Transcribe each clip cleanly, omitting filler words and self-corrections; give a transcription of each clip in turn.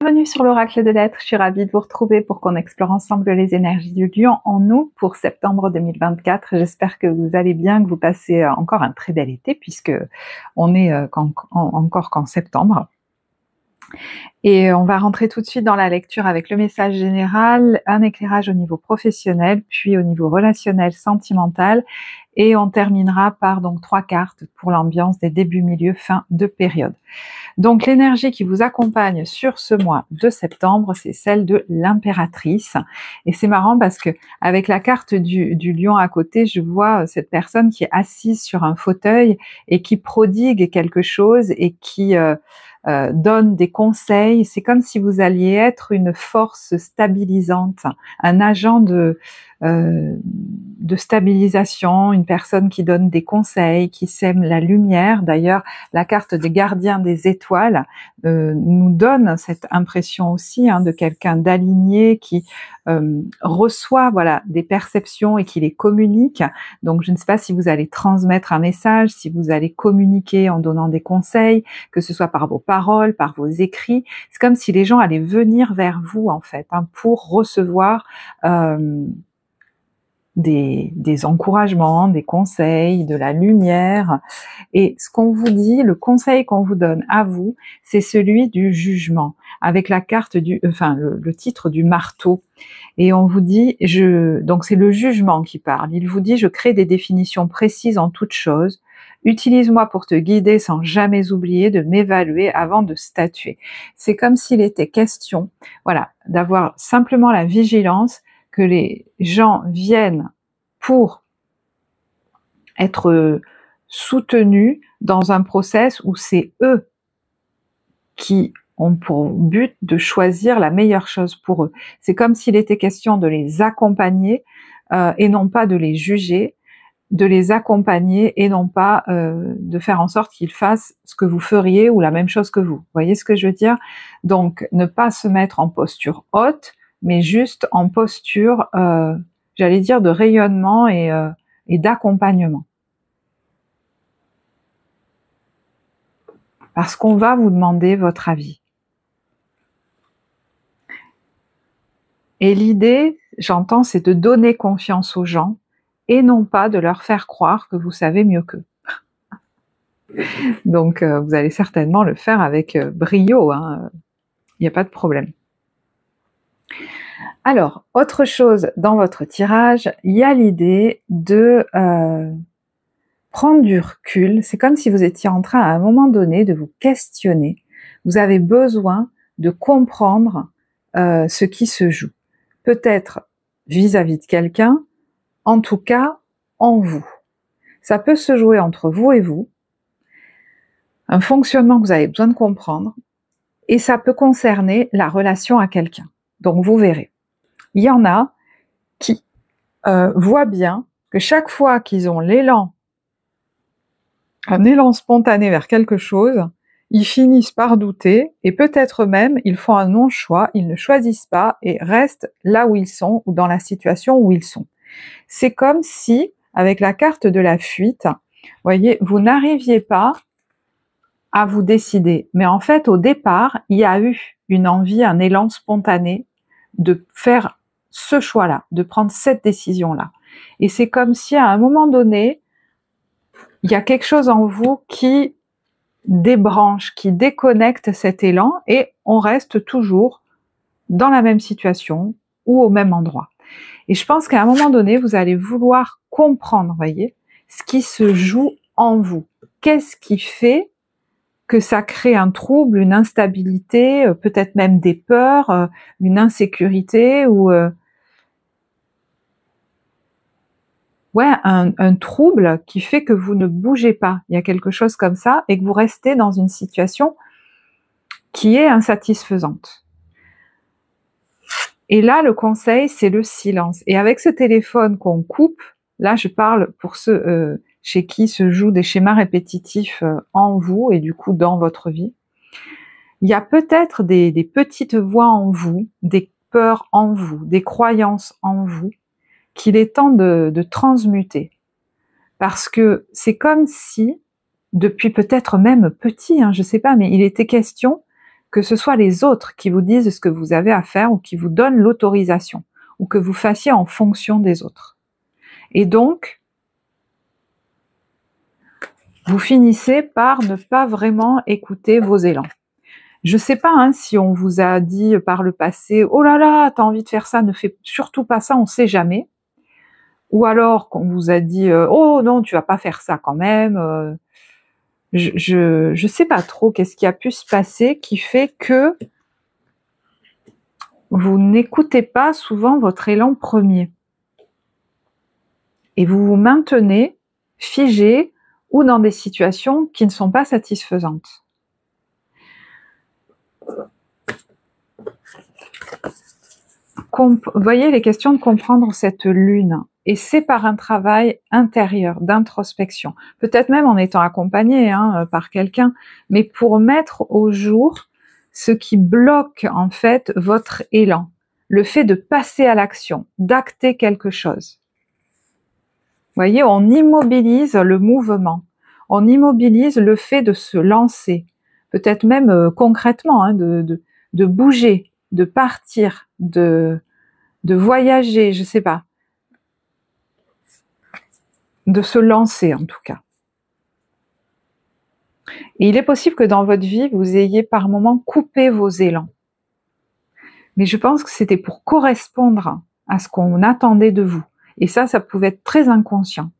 Bienvenue sur l'Oracle de l'Être, je suis ravie de vous retrouver pour qu'on explore ensemble les énergies du Lion en nous pour septembre 2024. J'espère que vous allez bien, que vous passez encore un très bel été puisque on est encore qu'en septembre. Et on va rentrer tout de suite dans la lecture avec le message général, un éclairage au niveau professionnel, puis au niveau relationnel, sentimental, et on terminera par donc 3 cartes pour l'ambiance des débuts, milieu, fin de période. Donc l'énergie qui vous accompagne sur ce mois de septembre, c'est celle de l'impératrice. Et c'est marrant parce que avec la carte du lion à côté, je vois cette personne qui est assise sur un fauteuil et qui prodigue quelque chose et qui donne des conseils. C'est comme si vous alliez être une force stabilisante, un agent de stabilisation, une personne qui donne des conseils, qui sème la lumière. D'ailleurs, la carte des gardiens des étoiles nous donne cette impression aussi de quelqu'un d'aligné qui reçoit des perceptions et qui les communique. Donc je ne sais pas si vous allez transmettre un message, si vous allez communiquer en donnant des conseils, que ce soit par vos paroles, par vos écrits. C'est comme si les gens allaient venir vers vous en fait pour recevoir des encouragements, des conseils, de la lumière. Et ce qu'on vous dit, le conseil qu'on vous donne à vous, c'est celui du jugement, avec la carte le titre du marteau. Et on vous dit, donc c'est le jugement qui parle. Il vous dit, je crée des définitions précises en toute chose. Utilise-moi pour te guider sans jamais oublier de m'évaluer avant de statuer. C'est comme s'il était question, d'avoir simplement la vigilance que les gens viennent pour être soutenus dans un process où c'est eux qui ont pour but de choisir la meilleure chose pour eux. C'est comme s'il était question de les accompagner et non pas de les juger, de les accompagner et non pas de faire en sorte qu'ils fassent ce que vous feriez ou la même chose que vous. Vous voyez ce que je veux dire? Donc ne pas se mettre en posture haute, mais juste en posture, j'allais dire, de rayonnement et d'accompagnement. Parce qu'on va vous demander votre avis. Et l'idée, j'entends, c'est de donner confiance aux gens et non pas de leur faire croire que vous savez mieux qu'eux. Donc vous allez certainement le faire avec brio, il n'y a pas de problème. Alors, autre chose dans votre tirage, il y a l'idée de prendre du recul. C'est comme si vous étiez en train à un moment donné de vous questionner. Vous avez besoin de comprendre ce qui se joue. Peut-être vis-à-vis de quelqu'un, en tout cas en vous. Ça peut se jouer entre vous et vous, un fonctionnement que vous avez besoin de comprendre, et ça peut concerner la relation à quelqu'un. Donc vous verrez. Il y en a qui voient bien que chaque fois qu'ils ont un élan spontané vers quelque chose, ils finissent par douter et peut-être même ils font un non-choix, ils ne choisissent pas et restent là où ils sont ou dans la situation où ils sont. C'est comme si, avec la carte de la fuite, voyez, vous n'arriviez pas à vous décider. Mais en fait, au départ, il y a eu une envie, un élan spontané de faire ce choix-là, de prendre cette décision-là. Et c'est comme si à un moment donné, il y a quelque chose en vous qui débranche, qui déconnecte cet élan et on reste toujours dans la même situation ou au même endroit. Et je pense qu'à un moment donné, vous allez vouloir comprendre, voyez, ce qui se joue en vous. Qu'est-ce qui fait que ça crée un trouble, une instabilité, peut-être même des peurs, une insécurité ou un trouble qui fait que vous ne bougez pas. Il y a quelque chose comme ça et que vous restez dans une situation qui est insatisfaisante. Et là, le conseil, c'est le silence. Et avec ce téléphone qu'on coupe, là, je parle pour ceux chez qui se jouent des schémas répétitifs en vous et du coup dans votre vie. Il y a peut-être des petites voix en vous, des peurs en vous, des croyances en vous, qu'il est temps de transmuter. Parce que c'est comme si, depuis peut-être même petit, je sais pas, mais il était question que ce soit les autres qui vous disent ce que vous avez à faire ou qui vous donnent l'autorisation, ou que vous fassiez en fonction des autres. Et donc, vous finissez par ne pas vraiment écouter vos élans. Je sais pas si on vous a dit par le passé « Oh là là, t'as envie de faire ça, ne fais surtout pas ça, on sait jamais ». Ou alors qu'on vous a dit « Oh non, tu vas pas faire ça quand même ». Je sais pas trop qu'est-ce qui a pu se passer qui fait que vous n'écoutez pas souvent votre élan premier. Et vous vous maintenez figé ou dans des situations qui ne sont pas satisfaisantes. Vous voyez, les questions de comprendre cette lune, et c'est par un travail intérieur, d'introspection, peut-être même en étant accompagné par quelqu'un, mais pour mettre au jour ce qui bloque en fait votre élan, le fait de passer à l'action, d'acter quelque chose. Vous voyez, on immobilise le mouvement, on immobilise le fait de se lancer, peut-être même concrètement, de bouger, de partir, de voyager, je sais pas, de se lancer en tout cas. Et il est possible que dans votre vie, vous ayez par moments coupé vos élans. Mais je pense que c'était pour correspondre à ce qu'on attendait de vous. Et ça pouvait être très inconscient.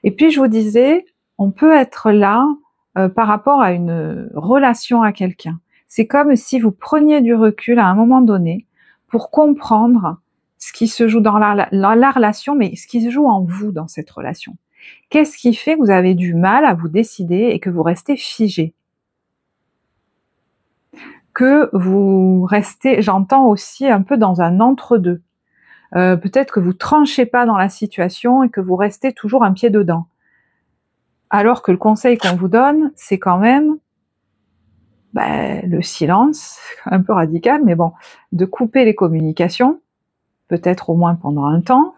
Et puis je vous disais, on peut être là par rapport à une relation à quelqu'un. C'est comme si vous preniez du recul à un moment donné pour comprendre ce qui se joue dans la relation, mais ce qui se joue en vous dans cette relation. Qu'est-ce qui fait que vous avez du mal à vous décider et que vous restez figé? Que vous restez, j'entends aussi un peu dans un entre-deux. Peut-être que vous tranchez pas dans la situation et que vous restez toujours un pied dedans. Alors que le conseil qu'on vous donne, c'est quand même le silence, un peu radical, mais bon, de couper les communications, peut-être au moins pendant un temps.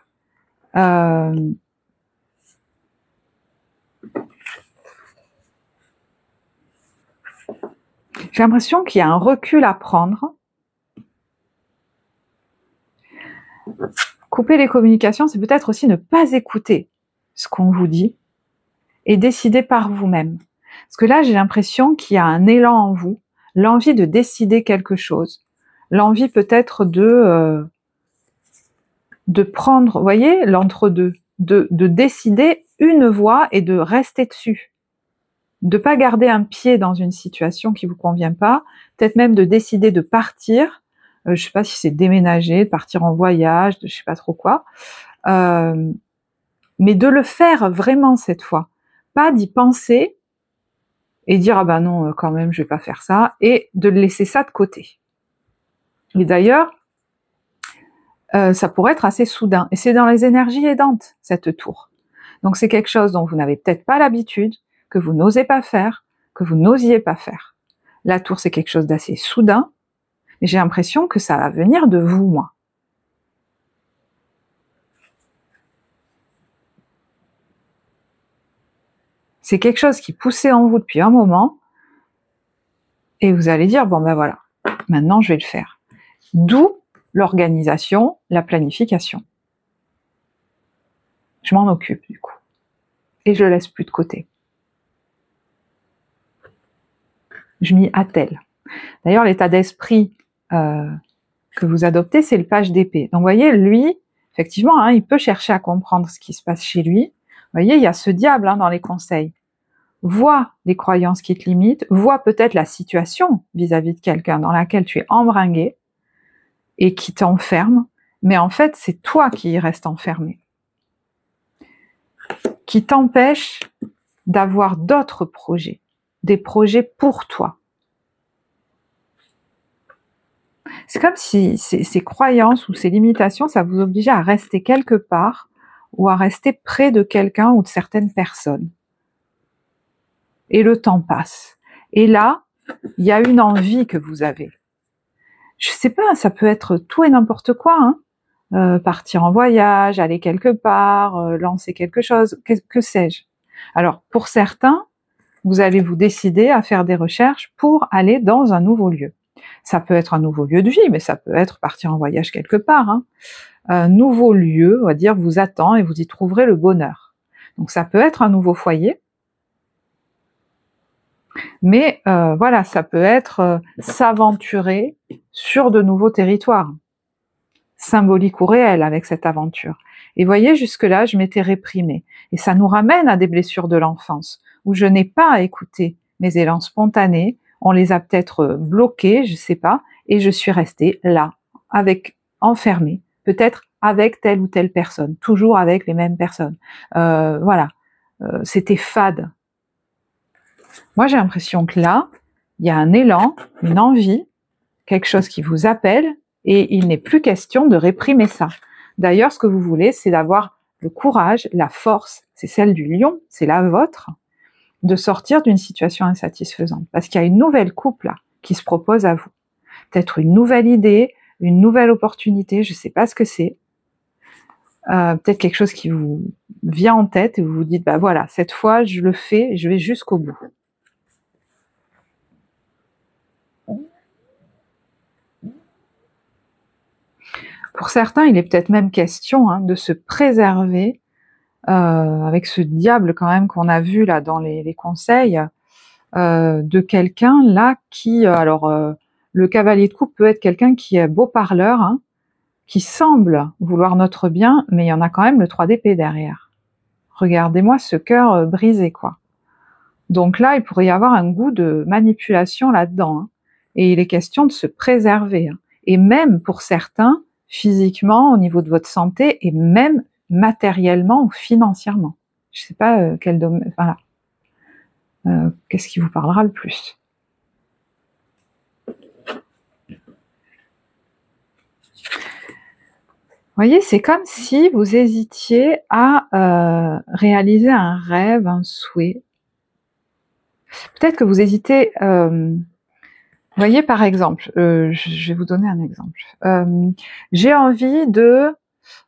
J'ai l'impression qu'il y a un recul à prendre. Couper les communications, c'est peut-être aussi ne pas écouter ce qu'on vous dit et décider par vous-même. Parce que là, j'ai l'impression qu'il y a un élan en vous, l'envie de décider quelque chose, l'envie peut-être de prendre, vous voyez, l'entre-deux, de décider une voie et de rester dessus. De pas garder un pied dans une situation qui vous convient pas, peut-être même de décider de partir, je sais pas si c'est déménager, de partir en voyage, je sais pas trop quoi, mais de le faire vraiment cette fois, pas d'y penser et dire ah ben non quand même je vais pas faire ça, et de laisser ça de côté. Et d'ailleurs, ça pourrait être assez soudain, et c'est dans les énergies aidantes cette tour. Donc c'est quelque chose dont vous n'avez peut-être pas l'habitude, que vous n'osez pas faire, que vous n'osiez pas faire. La tour, c'est quelque chose d'assez soudain, mais j'ai l'impression que ça va venir de vous, moi. C'est quelque chose qui poussait en vous depuis un moment, et vous allez dire, bon ben voilà, maintenant je vais le faire. D'où l'organisation, la planification. Je m'en occupe du coup, et je le laisse plus de côté. Je m'y attelle. D'ailleurs, l'état d'esprit que vous adoptez, c'est le page d'épée. Donc, vous voyez, lui, effectivement, il peut chercher à comprendre ce qui se passe chez lui. Vous voyez, il y a ce diable dans les conseils. Vois les croyances qui te limitent, vois peut-être la situation vis-à-vis de quelqu'un dans laquelle tu es embringué et qui t'enferme, mais en fait, c'est toi qui y restes enfermé, qui t'empêche d'avoir d'autres projets, des projets pour toi. C'est comme si ces croyances ou ces limitations, ça vous obligeait à rester quelque part ou à rester près de quelqu'un ou de certaines personnes. Et le temps passe. Et là, il y a une envie que vous avez. Je sais pas, ça peut être tout et n'importe quoi, partir en voyage, aller quelque part, lancer quelque chose, que sais-je. Alors, pour certains, vous allez vous décider à faire des recherches pour aller dans un nouveau lieu. Ça peut être un nouveau lieu de vie, mais ça peut être partir en voyage quelque part, hein. Un nouveau lieu, on va dire, vous attend et vous y trouverez le bonheur. Donc ça peut être un nouveau foyer, mais voilà, ça peut être s'aventurer sur de nouveaux territoires, symbolique ou réel avec cette aventure. Et voyez, jusque-là, je m'étais réprimée. Et ça nous ramène à des blessures de l'enfance, où je n'ai pas écouté mes élans spontanés, on les a peut-être bloqués, je sais pas, et je suis restée là, enfermée, peut-être avec telle ou telle personne, toujours avec les mêmes personnes. Voilà, c'était fade. Moi, j'ai l'impression que là, il y a un élan, une envie, quelque chose qui vous appelle, et il n'est plus question de réprimer ça. D'ailleurs, ce que vous voulez, c'est d'avoir le courage, la force, c'est celle du lion, c'est la vôtre, de sortir d'une situation insatisfaisante. Parce qu'il y a une nouvelle coupe là, qui se propose à vous. Peut-être une nouvelle idée, une nouvelle opportunité, je ne sais pas ce que c'est. Peut-être quelque chose qui vous vient en tête et vous vous dites, bah voilà, cette fois je le fais, je vais jusqu'au bout. Pour certains, il est peut-être même question de se préserver avec ce diable quand même qu'on a vu là dans les conseils, de quelqu'un là qui, le cavalier de coupe peut être quelqu'un qui est beau parleur, hein, qui semble vouloir notre bien, mais il y en a quand même le 3 d'épée derrière. Regardez-moi ce cœur brisé, quoi. Donc là, il pourrait y avoir un goût de manipulation là-dedans, hein, et il est question de se préserver, hein. Et même pour certains, physiquement, au niveau de votre santé, et même matériellement ou financièrement. Je sais pas quel domaine, voilà. Qu'est-ce qui vous parlera le plus? Vous voyez, c'est comme si vous hésitiez à réaliser un rêve, un souhait. Peut-être que vous hésitez. Vous voyez, par exemple, je vais vous donner un exemple. J'ai envie de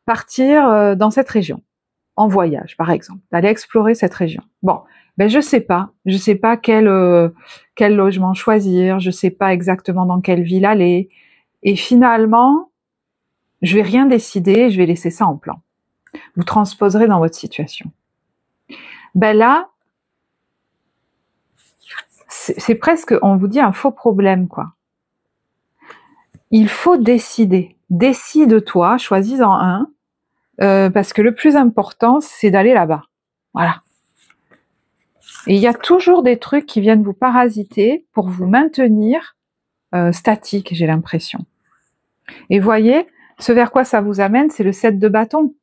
partir dans cette région, en voyage, par exemple, d'aller explorer cette région. Bon, ben je sais pas quel logement choisir, je sais pas exactement dans quelle ville aller, et finalement, je vais rien décider, je vais laisser ça en plan. Vous transposerez dans votre situation. Ben là, c'est presque, on vous dit, un faux problème, quoi. Il faut décider. Décide-toi, choisis-en un, parce que le plus important, c'est d'aller là-bas. Voilà. Et il y a toujours des trucs qui viennent vous parasiter pour vous maintenir statique, j'ai l'impression. Et voyez, ce vers quoi ça vous amène, c'est le 7 de bâton.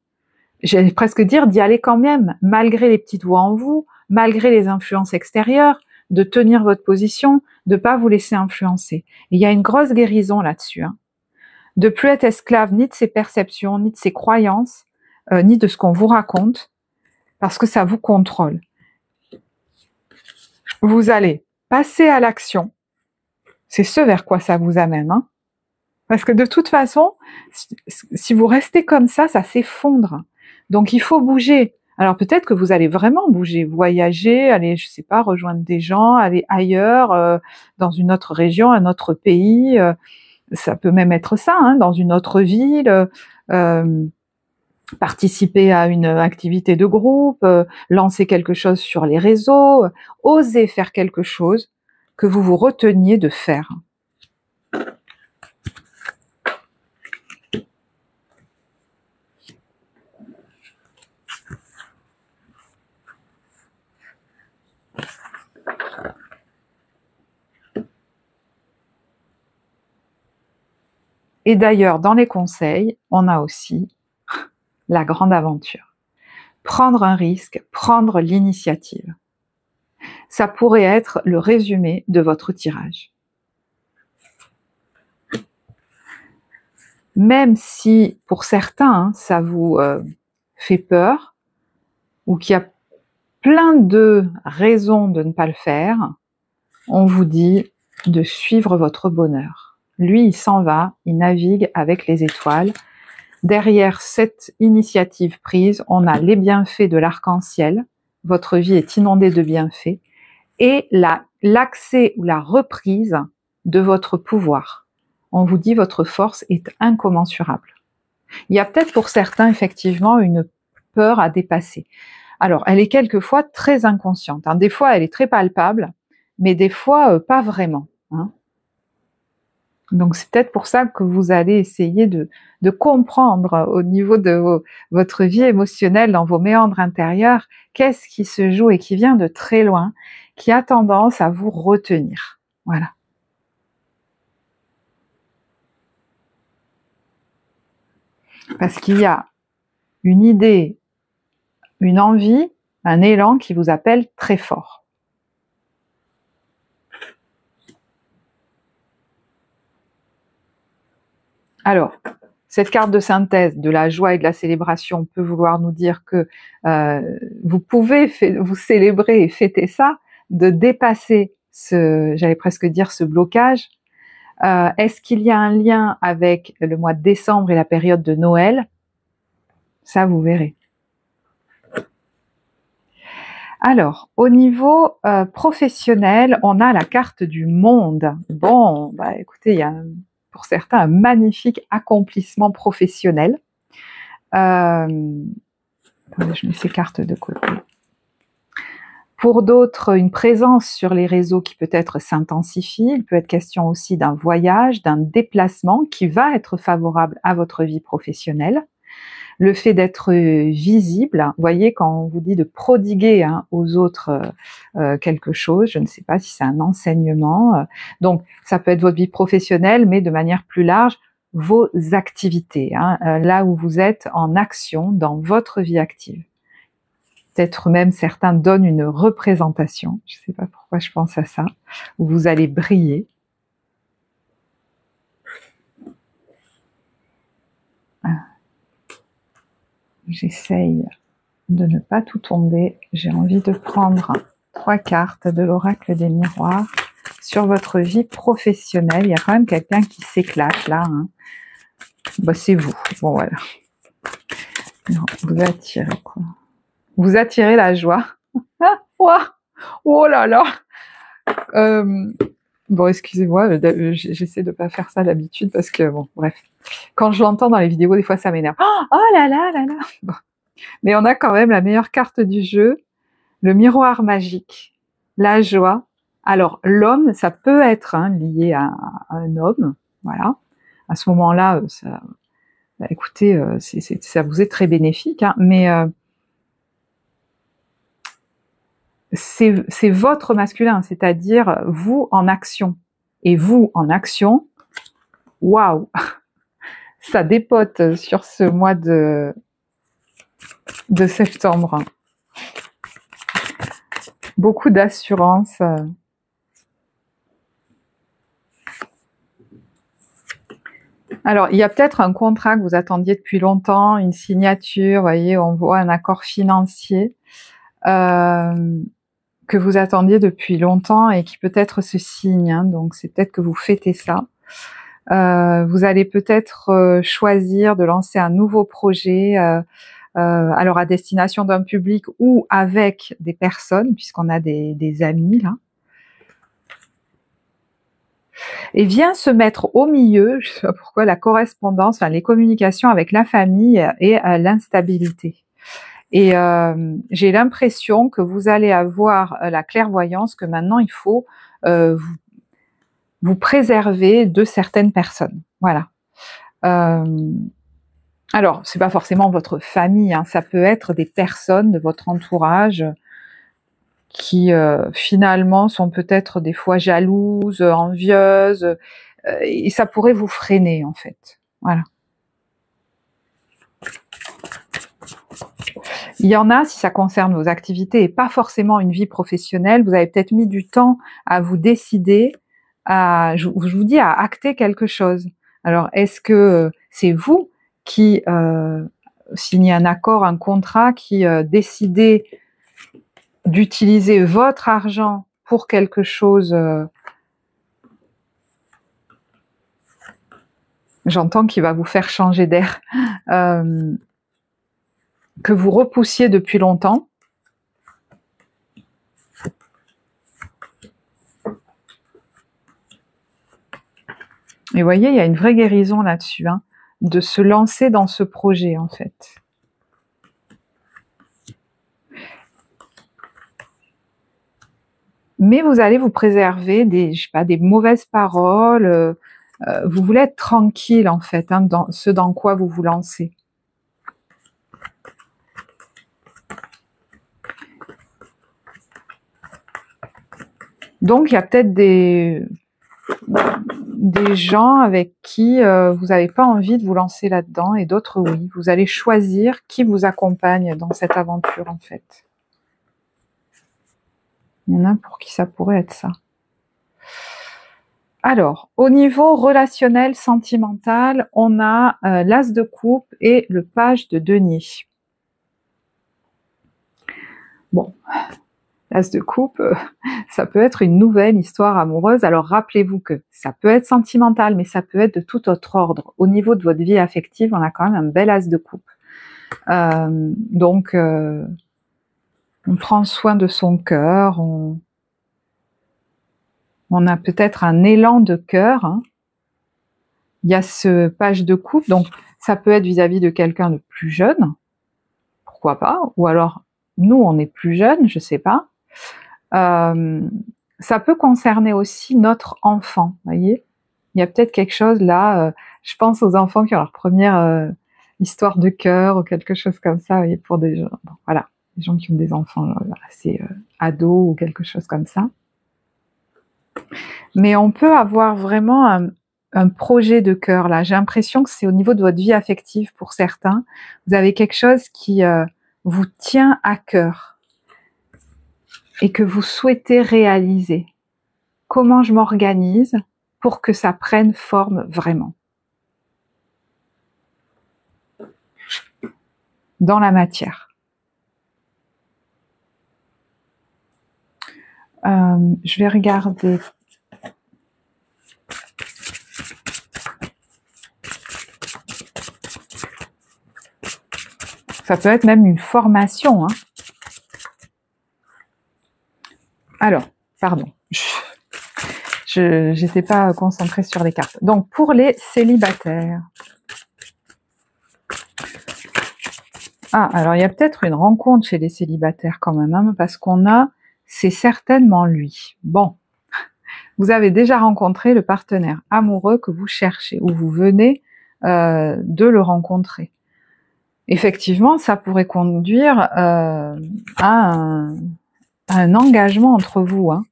J'allais presque dire d'y aller quand même, malgré les petites voix en vous, malgré les influences extérieures, de tenir votre position, de pas vous laisser influencer. Et il y a une grosse guérison là-dessus, hein. De plus être esclave ni de ses perceptions, ni de ses croyances, ni de ce qu'on vous raconte, parce que ça vous contrôle. Vous allez passer à l'action. C'est ce vers quoi ça vous amène, hein. Parce que de toute façon, si vous restez comme ça s'effondre. Donc il faut bouger. Alors peut-être que vous allez vraiment bouger, voyager, aller, je sais pas, rejoindre des gens, aller ailleurs, dans une autre région, un autre pays. Ça peut même être ça, hein, dans une autre ville. Participer à une activité de groupe, lancer quelque chose sur les réseaux, oser faire quelque chose que vous vous reteniez de faire. Et d'ailleurs, dans les conseils, on a aussi la grande aventure. Prendre un risque, prendre l'initiative. Ça pourrait être le résumé de votre tirage. Même si, pour certains, ça vous fait peur, ou qu'il y a plein de raisons de ne pas le faire, on vous dit de suivre votre bonheur. Lui, il s'en va, il navigue avec les étoiles. Derrière cette initiative prise, on a les bienfaits de l'arc-en-ciel. Votre vie est inondée de bienfaits. et l'accès ou la reprise de votre pouvoir. On vous dit votre force est incommensurable. Il y a peut-être pour certains effectivement une peur à dépasser. Alors, elle est quelquefois très inconsciente. Des fois, elle est très palpable, mais des fois, pas vraiment. Donc, c'est peut-être pour ça que vous allez essayer de comprendre au niveau de votre vie émotionnelle, dans vos méandres intérieurs, qu'est-ce qui se joue et qui vient de très loin, qui a tendance à vous retenir. Voilà. Parce qu'il y a une idée, une envie, un élan qui vous appelle très fort. Alors, cette carte de synthèse de la joie et de la célébration peut vouloir nous dire que vous pouvez vous célébrer et fêter ça, de dépasser j'allais presque dire ce blocage. Est-ce qu'il y a un lien avec le mois de décembre et la période de Noël? Ça, vous verrez. Alors, au niveau professionnel, on a la carte du monde. Bon, bah écoutez, il y a pour certains un magnifique accomplissement professionnel. Attendez, je mets ces cartes de côté. Pour d'autres, une présence sur les réseaux qui peut-être s'intensifie. Il peut être question aussi d'un voyage, d'un déplacement qui va être favorable à votre vie professionnelle. Le fait d'être visible, vous voyez, quand on vous dit de prodiguer aux autres quelque chose, je ne sais pas si c'est un enseignement, donc ça peut être votre vie professionnelle, mais de manière plus large, vos activités, là où vous êtes en action dans votre vie active. Peut-être même certains donnent une représentation, je ne sais pas pourquoi je pense à ça, où vous allez briller. J'essaye de ne pas tout tomber. J'ai envie de prendre 3 cartes de l'oracle des miroirs sur votre vie professionnelle. Il y a quand même quelqu'un qui s'éclate là. Bah, c'est vous. Bon, voilà. Vous attirez quoi? Vous attirez la joie. Oh là là. Bon, excusez-moi, j'essaie de pas faire ça d'habitude parce que, bon, bref. Quand je l'entends dans les vidéos, des fois, ça m'énerve. Oh là là là là. Bon. Mais on a quand même la meilleure carte du jeu, le miroir magique, la joie. Alors, l'homme, ça peut être lié à un homme, voilà. À ce moment-là, écoutez, ça vous est très bénéfique, mais c'est votre masculin, c'est-à-dire vous en action. Et vous en action, waouh, ça dépote sur ce mois de septembre. Beaucoup d'assurance. Alors, il y a peut-être un contrat que vous attendiez depuis longtemps, une signature, vous voyez, on voit un accord financier que vous attendiez depuis longtemps et qui peut-être se signe, donc c'est peut-être que vous fêtez ça. Vous allez peut-être choisir de lancer un nouveau projet, alors à destination d'un public ou avec des personnes, puisqu'on a des amis là. Et vient se mettre au milieu, je ne sais pas pourquoi, la correspondance, enfin les communications avec la famille et l'instabilité. Et j'ai l'impression que vous allez avoir la clairvoyance que maintenant il faut vous préserver de certaines personnes. Voilà. Alors, c'est pas forcément votre famille, ça peut être des personnes de votre entourage qui finalement sont peut-être des fois jalouses, envieuses, et ça pourrait vous freiner en fait. Voilà. Il y en a, si ça concerne vos activités et pas forcément une vie professionnelle, vous avez peut-être mis du temps à vous décider, je vous dis, à acter quelque chose. Alors, est-ce que c'est vous qui signez un accord, un contrat, qui décidez d'utiliser votre argent pour quelque chose, j'entends qu'il va vous faire changer d'air, que vous repoussiez depuis longtemps, Et vous voyez, il y a une vraie guérison là-dessus, hein, de se lancer dans ce projet, en fait. Mais vous allez vous préserver des, je sais pas, des mauvaises paroles. Vous voulez être tranquille, en fait, hein, dans ce dans quoi vous vous lancez. Donc, il y a peut-être des gens avec qui vous n'avez pas envie de vous lancer là-dedans et d'autres oui. Vous allez choisir qui vous accompagne dans cette aventure, en fait. Il y en a pour qui ça pourrait être ça. Alors, au niveau relationnel, sentimental, on a l'As de coupe et le Page de denier. Bon, l'As de coupe, ça peut être une nouvelle histoire amoureuse. Alors rappelez-vous que ça peut être sentimental, mais ça peut être de tout autre ordre. Au niveau de votre vie affective, on a quand même un bel As de coupe. Donc, on prend soin de son cœur, on a peut-être un élan de cœur. Hein. Il y a ce Page de coupe, donc ça peut être vis-à-vis de quelqu'un de plus jeune, pourquoi pas, ou alors nous on est plus jeunes, je sais pas. Ça peut concerner aussi notre enfant, voyez. Il y a peut-être quelque chose là, je pense aux enfants qui ont leur première histoire de cœur ou quelque chose comme ça, vous voyez, pour des gens, bon, voilà, des gens qui ont des enfants assez ados ou quelque chose comme ça. Mais on peut avoir vraiment un projet de cœur là. J'ai l'impression que c'est au niveau de votre vie affective pour certains. Vous avez quelque chose qui vous tient à cœur et que vous souhaitez réaliser. Comment je m'organise pour que ça prenne forme vraiment dans la matière. Je vais regarder. Ça peut être même une formation. Hein. Alors, pardon. Je n'étais pas concentrée sur les cartes. Donc, pour les célibataires. Ah, alors il y a peut-être une rencontre chez les célibataires quand même, hein, parce qu'on a, c'est certainement lui. Bon, vous avez déjà rencontré le partenaire amoureux que vous cherchez, ou vous venez de le rencontrer. Effectivement, ça pourrait conduire à un engagement entre vous. Hein.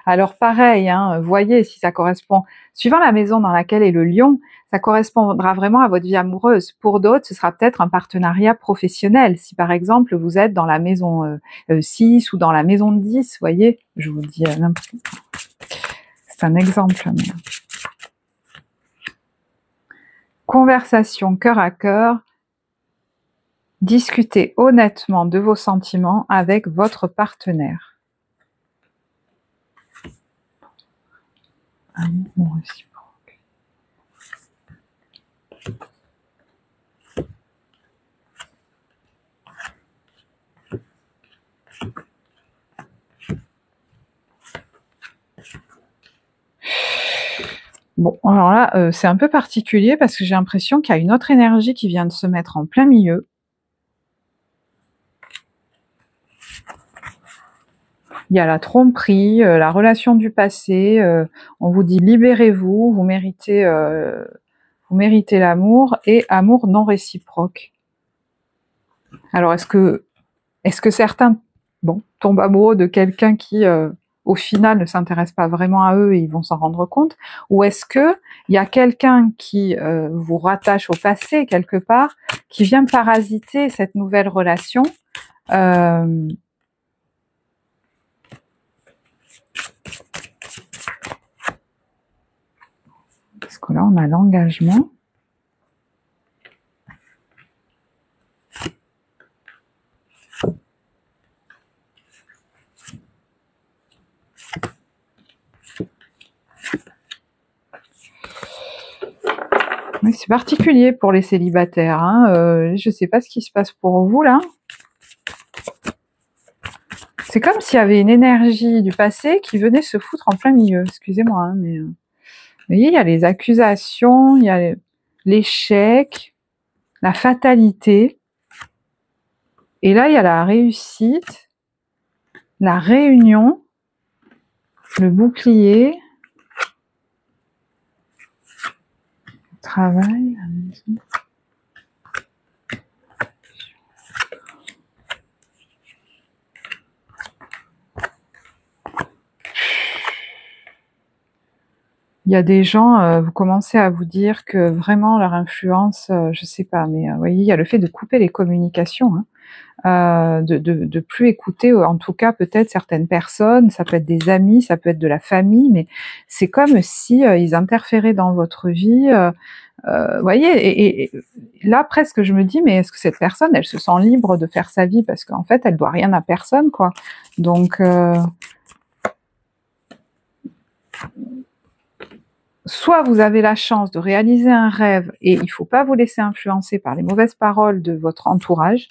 Alors pareil, hein, voyez si ça correspond, suivant la maison dans laquelle est le lion, ça correspondra vraiment à votre vie amoureuse. Pour d'autres, ce sera peut-être un partenariat professionnel. Si par exemple, vous êtes dans la maison 6 ou dans la maison 10, voyez, je vous dis n'importe quoi. C'est un exemple. Mais... Conversation cœur à cœur. Discutez honnêtement de vos sentiments avec votre partenaire. Amour réciproque. Bon, alors là, c'est un peu particulier parce que j'ai l'impression qu'il y a une autre énergie qui vient de se mettre en plein milieu. Il y a la tromperie, la relation du passé, on vous dit libérez-vous, vous méritez l'amour et amour non réciproque. Alors est-ce que certains tombent amoureux de quelqu'un qui au final ne s'intéresse pas vraiment à eux et ils vont s'en rendre compte, ou est-ce que il y a quelqu'un qui vous rattache au passé quelque part, qui vient parasiter cette nouvelle relation parce que là on a l'engagement. Oui, c'est particulier pour les célibataires. Hein. Je ne sais pas ce qui se passe pour vous là. C'est comme s'il y avait une énergie du passé qui venait se foutre en plein milieu. Excusez-moi, hein, mais Vous voyez, il y a les accusations, il y a l'échec, la fatalité. Et là, il y a la réussite, la réunion, le bouclier, le travail, la maison. Il y a des gens, vous commencez à vous dire que vraiment leur influence, je sais pas, mais vous voyez, il y a le fait de couper les communications, hein, de plus écouter, en tout cas peut-être certaines personnes, ça peut être des amis, ça peut être de la famille, mais c'est comme si ils interféraient dans votre vie. Vous voyez, et là presque je me dis, mais est-ce que cette personne, elle se sent libre de faire sa vie parce qu'en fait, elle doit rien à personne, quoi. Donc soit vous avez la chance de réaliser un rêve et il ne faut pas vous laisser influencer par les mauvaises paroles de votre entourage,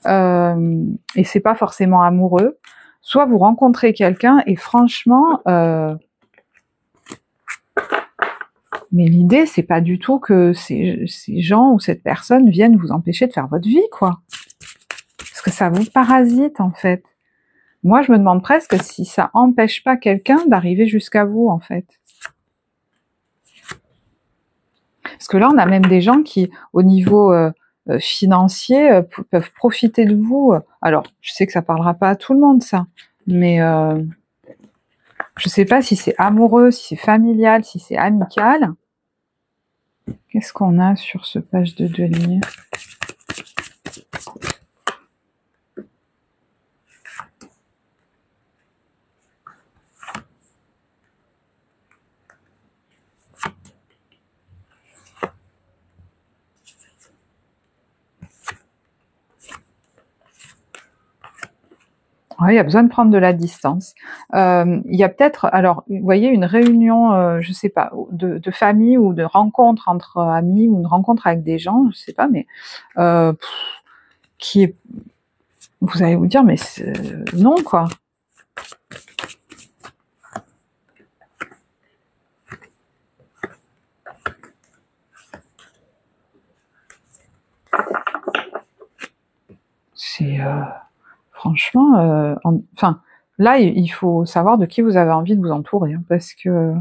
et c'est pas forcément amoureux, soit vous rencontrez quelqu'un et franchement, mais l'idée c'est pas du tout que ces gens ou cette personne viennent vous empêcher de faire votre vie, quoi. Parce que ça vous parasite en fait. Moi je me demande presque si ça empêche pas quelqu'un d'arriver jusqu'à vous en fait. Parce que là, on a même des gens qui, au niveau financier, peuvent profiter de vous. Alors, je sais que ça parlera pas à tout le monde, ça, mais je sais pas si c'est amoureux, si c'est familial, si c'est amical. Qu'est-ce qu'on a sur ce page de denier ? Oui, il y a besoin de prendre de la distance. Il y a peut-être, alors, vous voyez, une réunion, je sais pas, de famille ou de rencontre entre amis ou une rencontre avec des gens, je sais pas, mais qui est, vous allez vous dire, mais non, quoi. C'est franchement, enfin, là, il faut savoir de qui vous avez envie de vous entourer, hein, parce que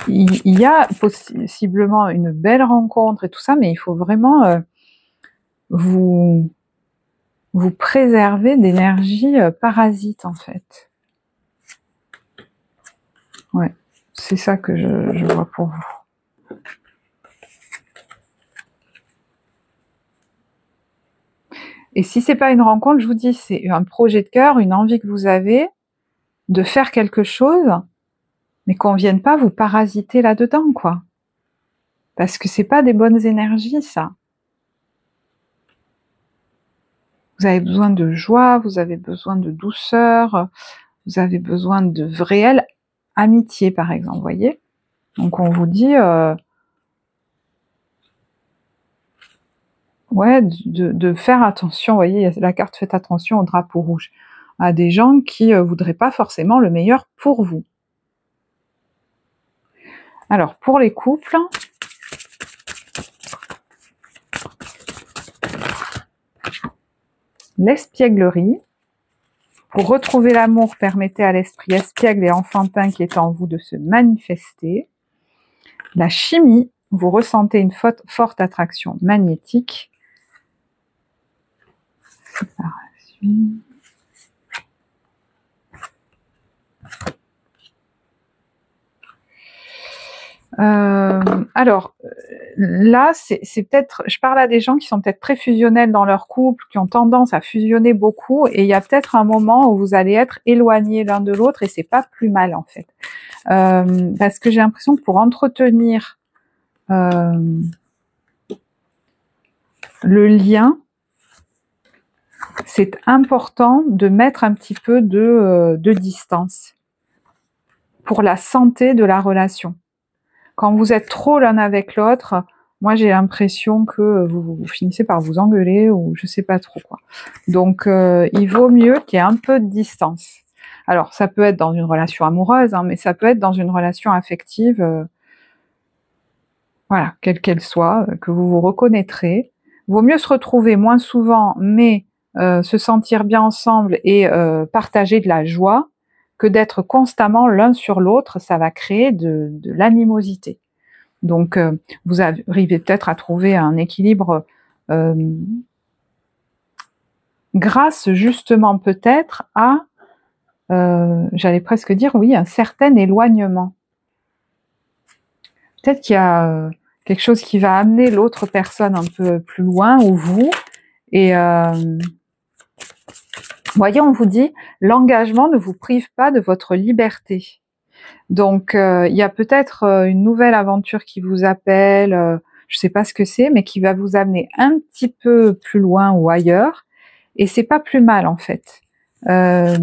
il y a possiblement une belle rencontre et tout ça, mais il faut vraiment vous préserver d'énergie parasite, en fait. Ouais, c'est ça que je vois pour vous. Et si c'est pas une rencontre, je vous dis, c'est un projet de cœur, une envie que vous avez de faire quelque chose, mais qu'on vienne pas vous parasiter là-dedans, quoi. Parce que c'est pas des bonnes énergies, ça. Vous avez besoin de joie, vous avez besoin de douceur, vous avez besoin de réelle amitié, par exemple, vous voyez. Donc on vous dit, ouais, de faire attention, vous voyez, il y a la carte faites attention au drapeau rouge, à des gens qui voudraient pas forcément le meilleur pour vous. Alors pour les couples, l'espièglerie. Pour retrouver l'amour, permettez à l'esprit espiègle et enfantin qui est en vous de se manifester. La chimie, vous ressentez une forte attraction magnétique. Séparation. Alors, là, c'est peut-être, je parle à des gens qui sont peut-être très fusionnels dans leur couple, qui ont tendance à fusionner beaucoup, et il y a peut-être un moment où vous allez être éloignés l'un de l'autre, et c'est pas plus mal en fait. Parce que j'ai l'impression que pour entretenir le lien, c'est important de mettre un petit peu de distance pour la santé de la relation. Quand vous êtes trop l'un avec l'autre, moi j'ai l'impression que vous finissez par vous engueuler ou je sais pas trop quoi. Donc il vaut mieux qu'il y ait un peu de distance. Alors, ça peut être dans une relation amoureuse, hein, mais ça peut être dans une relation affective, voilà, quelle qu'elle soit, que vous vous reconnaîtrez. Vaut mieux se retrouver moins souvent, mais se sentir bien ensemble et partager de la joie, que d'être constamment l'un sur l'autre, ça va créer de l'animosité. Donc vous arrivez peut-être à trouver un équilibre grâce justement peut-être à, j'allais presque dire oui, un certain éloignement. Peut-être qu'il y a quelque chose qui va amener l'autre personne un peu plus loin, ou vous, et voyez, on vous dit, l'engagement ne vous prive pas de votre liberté. Donc, il y a peut-être une nouvelle aventure qui vous appelle, je ne sais pas ce que c'est, mais qui va vous amener un petit peu plus loin ou ailleurs, et c'est pas plus mal en fait, je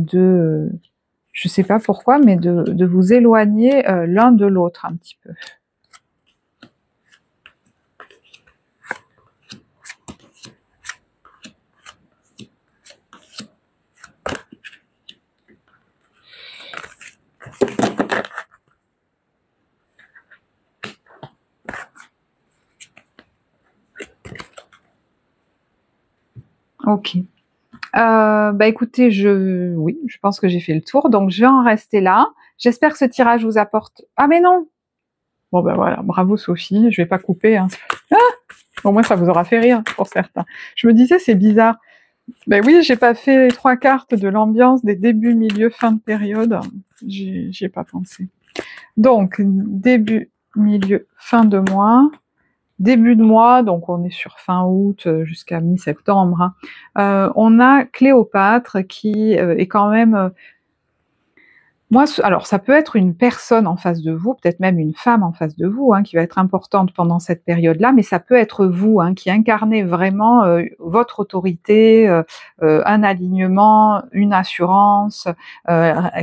ne sais pas pourquoi, mais de vous éloigner l'un de l'autre un petit peu. Ok. Bah écoutez, oui, je pense que j'ai fait le tour, donc je vais en rester là. J'espère que ce tirage vous apporte... Ah mais non! Bon ben voilà, bravo Sophie, je vais pas couper. Hein. Ah, au moins ça vous aura fait rire pour certains. Je me disais, c'est bizarre. Ben oui, j'ai pas fait les 3 cartes de l'ambiance des débuts, milieu, fin de période. J'y ai pas pensé. Donc, début, milieu, fin de mois. Début de mois, donc on est sur fin août jusqu'à mi-septembre, hein. On a Cléopâtre qui est quand même... Moi, alors ça peut être une personne en face de vous, peut-être même une femme en face de vous, hein, qui va être importante pendant cette période-là, mais ça peut être vous, hein, qui incarnez vraiment votre autorité, un alignement, une assurance.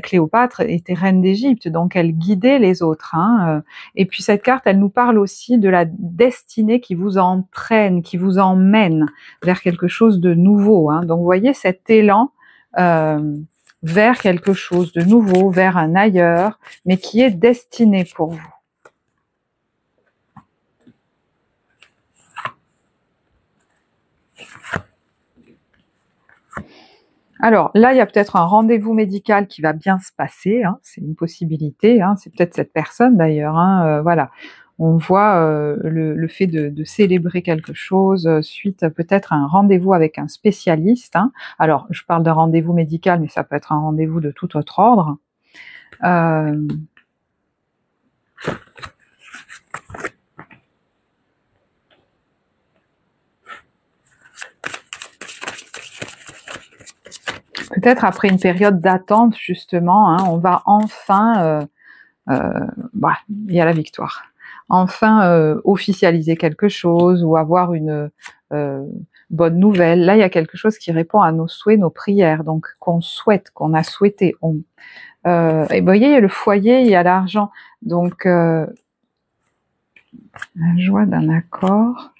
Cléopâtre était reine d'Égypte, donc elle guidait les autres, hein. Et puis cette carte, elle nous parle aussi de la destinée qui vous entraîne, qui vous emmène vers quelque chose de nouveau, hein. Donc vous voyez cet élan vers quelque chose de nouveau, vers un ailleurs, mais qui est destiné pour vous. Alors là, il y a peut-être un rendez-vous médical qui va bien se passer, hein, c'est une possibilité, hein, c'est peut-être cette personne d'ailleurs, hein, voilà. On voit le fait de célébrer quelque chose suite peut-être à un rendez-vous avec un spécialiste, hein. Alors, je parle d'un rendez-vous médical, mais ça peut être un rendez-vous de tout autre ordre. Peut-être après une période d'attente justement, hein, on va enfin, il y a la victoire. Enfin officialiser quelque chose ou avoir une bonne nouvelle. Là, il y a quelque chose qui répond à nos souhaits, nos prières, donc qu'on souhaite, qu'on a souhaité. Et vous voyez, il y a le foyer, il y a l'argent, donc la joie d'un accord.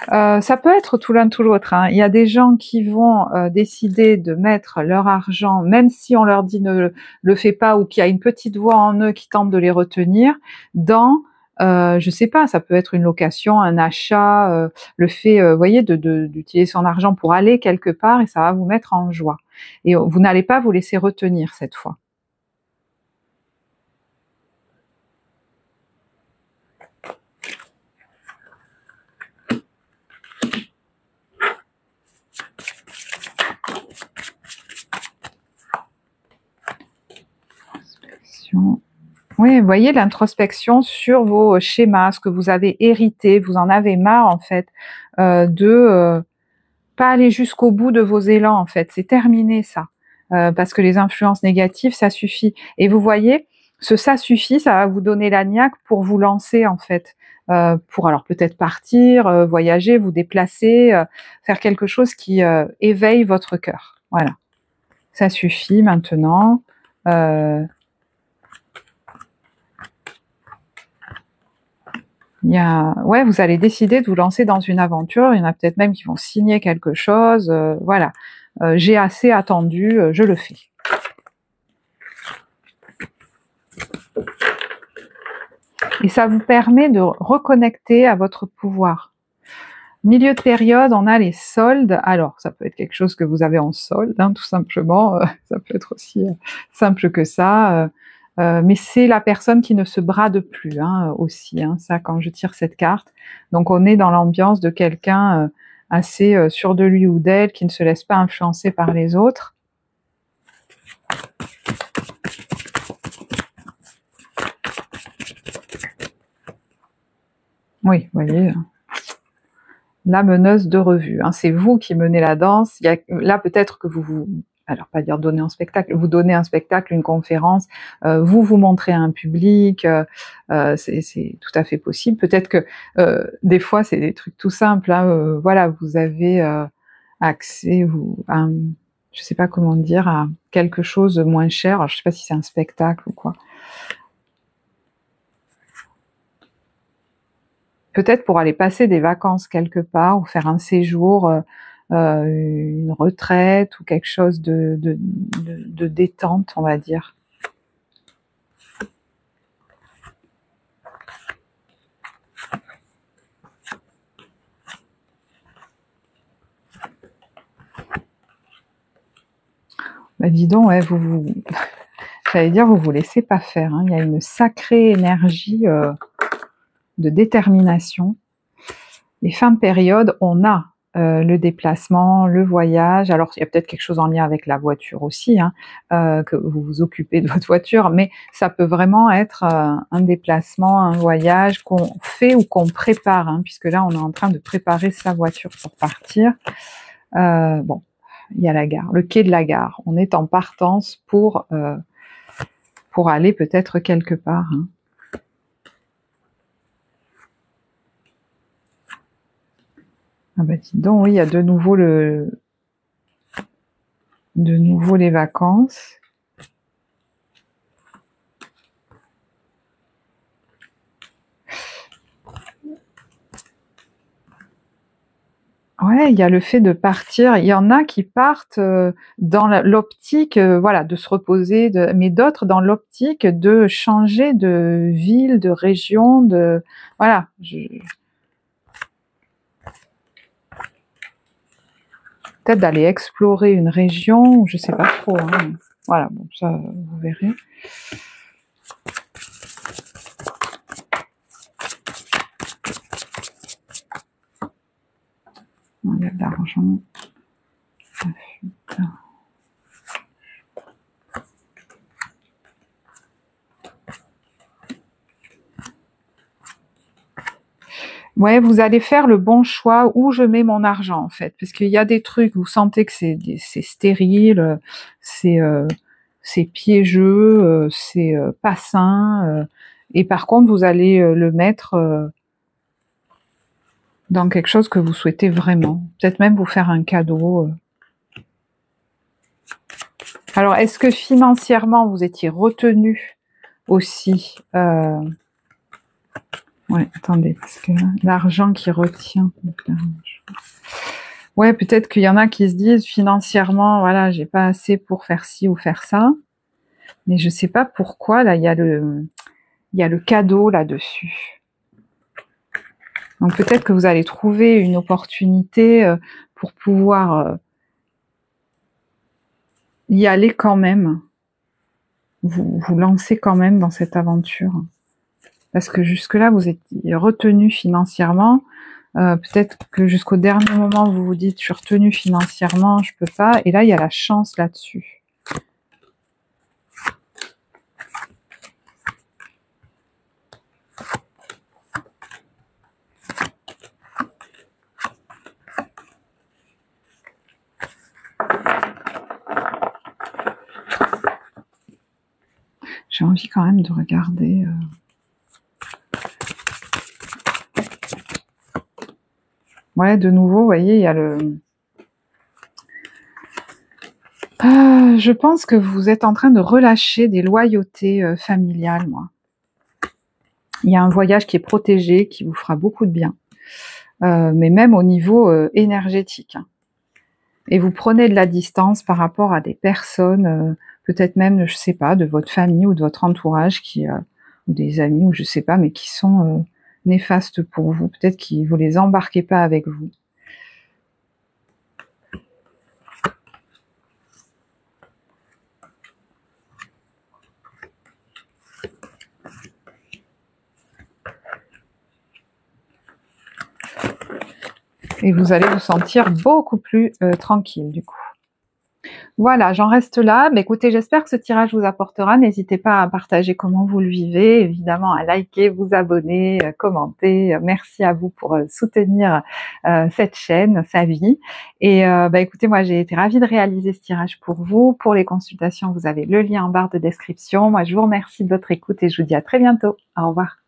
Ça peut être tout l'un tout l'autre, hein. Il y a des gens qui vont décider de mettre leur argent, même si on leur dit ne le fais pas, ou qu'il y a une petite voix en eux qui tente de les retenir, dans, je sais pas, ça peut être une location, un achat, le fait, vous voyez, d'utiliser son argent pour aller quelque part, et ça va vous mettre en joie. Et vous n'allez pas vous laisser retenir cette fois. Oui, vous voyez l'introspection sur vos schémas, ce que vous avez hérité, vous en avez marre en fait de pas aller jusqu'au bout de vos élans en fait, c'est terminé ça, parce que les influences négatives ça suffit. Et vous voyez, ça suffit, ça va vous donner la niaque pour vous lancer en fait, pour alors peut-être partir, voyager, vous déplacer, faire quelque chose qui éveille votre cœur. Voilà, ça suffit maintenant. Ouais, vous allez décider de vous lancer dans une aventure. Il y en a peut-être même qui vont signer quelque chose. Voilà. J'ai assez attendu, je le fais. Et ça vous permet de reconnecter à votre pouvoir. Milieu de période, on a les soldes. Alors, ça peut être quelque chose que vous avez en solde, hein, tout simplement. Ça peut être aussi simple que ça. Mais c'est la personne qui ne se brade plus, hein, aussi, hein, ça, quand je tire cette carte. Donc, on est dans l'ambiance de quelqu'un assez sûr de lui ou d'elle, qui ne se laisse pas influencer par les autres. Oui, vous voyez, la meneuse de revue, hein, c'est vous qui menez la danse. Là, peut-être que vous, alors pas dire donner un spectacle, vous donnez un spectacle, une conférence, vous montrez à un public, c'est tout à fait possible. Peut-être que des fois, c'est des trucs tout simples, hein, voilà, vous avez accès, à, je sais pas comment dire, à quelque chose de moins cher. Alors, je sais pas si c'est un spectacle ou quoi. Peut-être pour aller passer des vacances quelque part ou faire un séjour, une retraite ou quelque chose de détente, on va dire. Bah dis donc, ouais, j'allais dire, vous laissez pas faire, hein. Il y a une sacrée énergie de détermination. Et fin de période, on a le déplacement, le voyage. Alors, il y a peut-être quelque chose en lien avec la voiture aussi, hein, que vous vous occupez de votre voiture, mais ça peut vraiment être un déplacement, un voyage qu'on fait ou qu'on prépare, hein, puisque là, on est en train de préparer sa voiture pour partir. Bon, il y a la gare, le quai de la gare. On est en partance pour aller peut-être quelque part, hein. Ah bah dis donc, oui, il y a de nouveau les vacances. Ouais, il y a le fait de partir. Il y en a qui partent dans l'optique, voilà, de se reposer, mais d'autres dans l'optique de changer de ville, de région, voilà. Peut-être d'aller explorer une région, je sais pas trop, hein. Voilà, bon, ça, vous verrez. Il y a de l'argent. Ouais, vous allez faire le bon choix où je mets mon argent, en fait, parce qu'il y a des trucs, vous sentez que c'est stérile, c'est piégeux, c'est pas sain, et par contre, vous allez le mettre dans quelque chose que vous souhaitez vraiment. Peut-être même vous faire un cadeau. Alors, est-ce que financièrement, vous étiez retenu aussi ouais, attendez, parce que l'argent qui retient. Ouais, peut-être qu'il y en a qui se disent financièrement, voilà, j'ai pas assez pour faire ci ou faire ça. Mais je sais pas pourquoi, là, il y a le cadeau là-dessus. Donc peut-être que vous allez trouver une opportunité pour pouvoir y aller quand même. Vous lancer quand même dans cette aventure. Parce que jusque-là, vous étiez retenu financièrement. Peut-être que jusqu'au dernier moment, vous vous dites, je suis retenu financièrement, je peux pas. Et là, il y a la chance là-dessus. J'ai envie quand même de regarder. Ouais, de nouveau, vous voyez, il y a je pense que vous êtes en train de relâcher des loyautés familiales, moi. Il y a un voyage qui est protégé, qui vous fera beaucoup de bien, mais même au niveau énergétique, hein. Et vous prenez de la distance par rapport à des personnes, peut-être même, je sais pas, de votre famille ou de votre entourage ou des amis ou je sais pas, mais qui sont néfastes pour vous. Peut-être que vous les embarquez pas avec vous. Et vous allez vous sentir beaucoup plus tranquille du coup. Voilà, j'en reste là. Mais écoutez, j'espère que ce tirage vous apportera. N'hésitez pas à partager comment vous le vivez, évidemment à liker, vous abonner, commenter. Merci à vous pour soutenir cette chaîne, sa vie. Et écoutez, moi j'ai été ravie de réaliser ce tirage pour vous. Pour les consultations, vous avez le lien en barre de description. Moi je vous remercie de votre écoute et je vous dis à très bientôt. Au revoir.